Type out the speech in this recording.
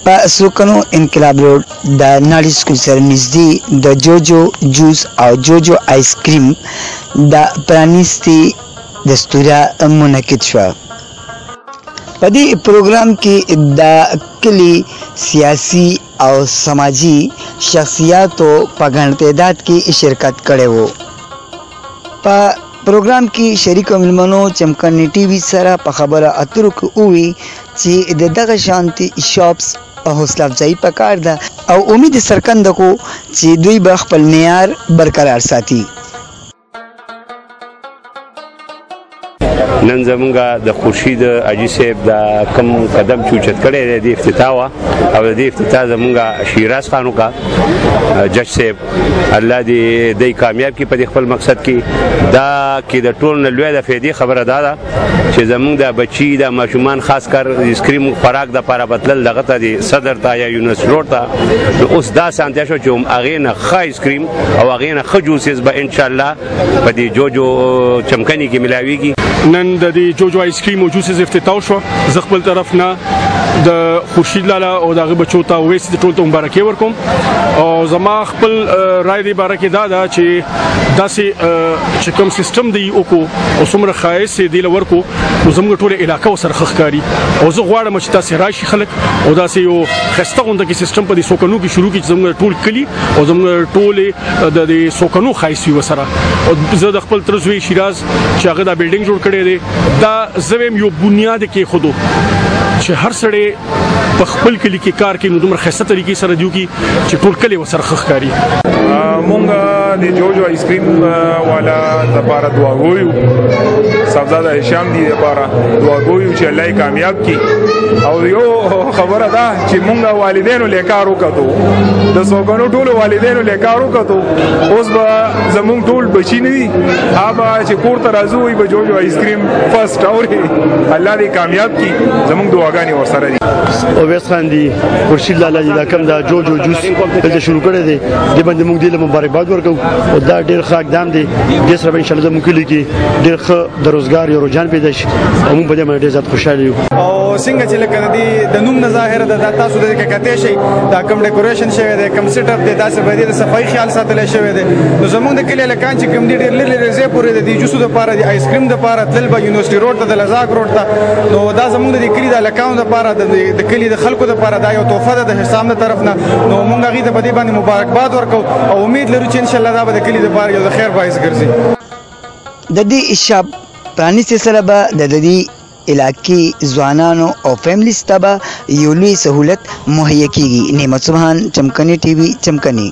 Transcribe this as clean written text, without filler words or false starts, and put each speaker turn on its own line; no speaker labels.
په سوکنو انقلاب روډ د ناړي سکول سره نږدې د جوجو جوس او جوجو آیس کریم د پرانیستي دستوره منعقد شوه. په دې پروګرام کې د کلي سیاسي او سماجی شخصیاتو په ګڼ تعداد کې شرکت کړی وو. په پروګرام کې شریکو مېلمنو چمکني ټي وي سره په خبره اترو کې وویل چې د دغه شانتي شاپس حوصله افزایي پکار ده او امید څرګنده کو چې دوی به خپل معیار برقرار ساتي.
نن زمونږ د خورشید اجي صاحب د کم قدم چوچت کړی دی د افتتاح وه او د دې افتتاح زمونږ شیراز خان وکړه جج صاحب. الله دې دی کامیاب کړي په دې خپل مقصد کې. دا کې د ټول نه لویه د فایدې خبره دا ده چې زمونږ د بچي د ماشومان خاص کر اسکریم خوراک دپاره بتلل دغه ته د صدر ته یا یونس روډ ته نو اوس دا اسانتیا شوه چې هغې نه ښه اسکریم او هغې نه ښه جوسز به انشاءالله په دې جوجو چمکني کې ملاویږي.
نن د دې جوجو آیس کریم او جوسز افتتاح شو. زه خپل طرف نه د خورشید لالا او دغه بچو ته ویس د ټول ته مبارکي ورکوم او زما خپل رائے دی باره کې دا ده چې داسې چې کوم سیستم دی وکړو او څومره ښایست دی ورکو نو زموږ ټوله علاقه ورسره ښه ښکاري او زه غواړم چې تاسې راشي خلک او داسې یو ښایسته غونډه کې سیستم په دې سوکنو کې شروع کړي چې زموږ ټول کلي او زموږ ټولې د دې سوکنو ښایست وي ورسره. او زه د خپل تره زوی شیراز چې هغه دا بلډینګ جوړ کړی دی دا زه ویم یو بنیاد کېښودو چې هر سړی په خپل کلي کې کار کوي نو دومره ښایسته طریقې سره دیو کې چې ټول کلی ورسره ښه ښکاري.
مونږ د جوجو آیس کریم والا دپاره دعا کوو، صاحبزاده هشام دی دپاره دعا کوو چې الله یې کامیاب کړي. او یو خبره ده چې مونږ والدینو له کار وکړو د سوګنو ټولو والدینو له کار وکړو اوس به زمونږ ټول بچي نه دي هغه چې کور ته راځو وي به جوجو آیس کریم فرست اوري. الله دې کامیاب کړي، زمونږ دعاګانې ورسره دي.
اویس خان دی خورشید لالا دی دا کوم دا جوجو جوس دلته شروع کړی دی د باندې موږ دې له مبارکباد ورکوو او دا ډېر ښه اقدام دی. دې سره به انشاءالله زموږ کلي کې ډېر ښه د روزګار یو رجحان پیدا شي او موږ په دې باندې ډېر زیات خوشحاله یو.
او څنګه چې لکه د نوم نه ظاهره ده تاسو د کې کته شي دا کوم ډیکوریشن شوی دی کوم سیټ اپ دی تاسو باندې د صفای خیال ساتل شوی دی. نو زموږ د کلي لکان چې کوم ډېر لري زه پورې د جوسو د لپاره د آیس کریم د لپاره تل به یونیورسيټي روډ ته د لزاق روډ ته نو دا زموږ د کلي د لکان د لپاره د کلي د خلکو د لپاره دا یو تحفه ده د حساب نه طرف نه. نو موږ غي د باندې مبارکباد ورکو او امید لرو چې ان شاء الله دا به د کلي د لپاره یو د خیر باعث ګرځي.
د دې شاپ پرانیستي سره به د دې علاقې ځوانانو او فیملیز ته به یو لوی سهولت مهیا کیږي. نعمت سبحان، چمکني ټي وي، چمکني.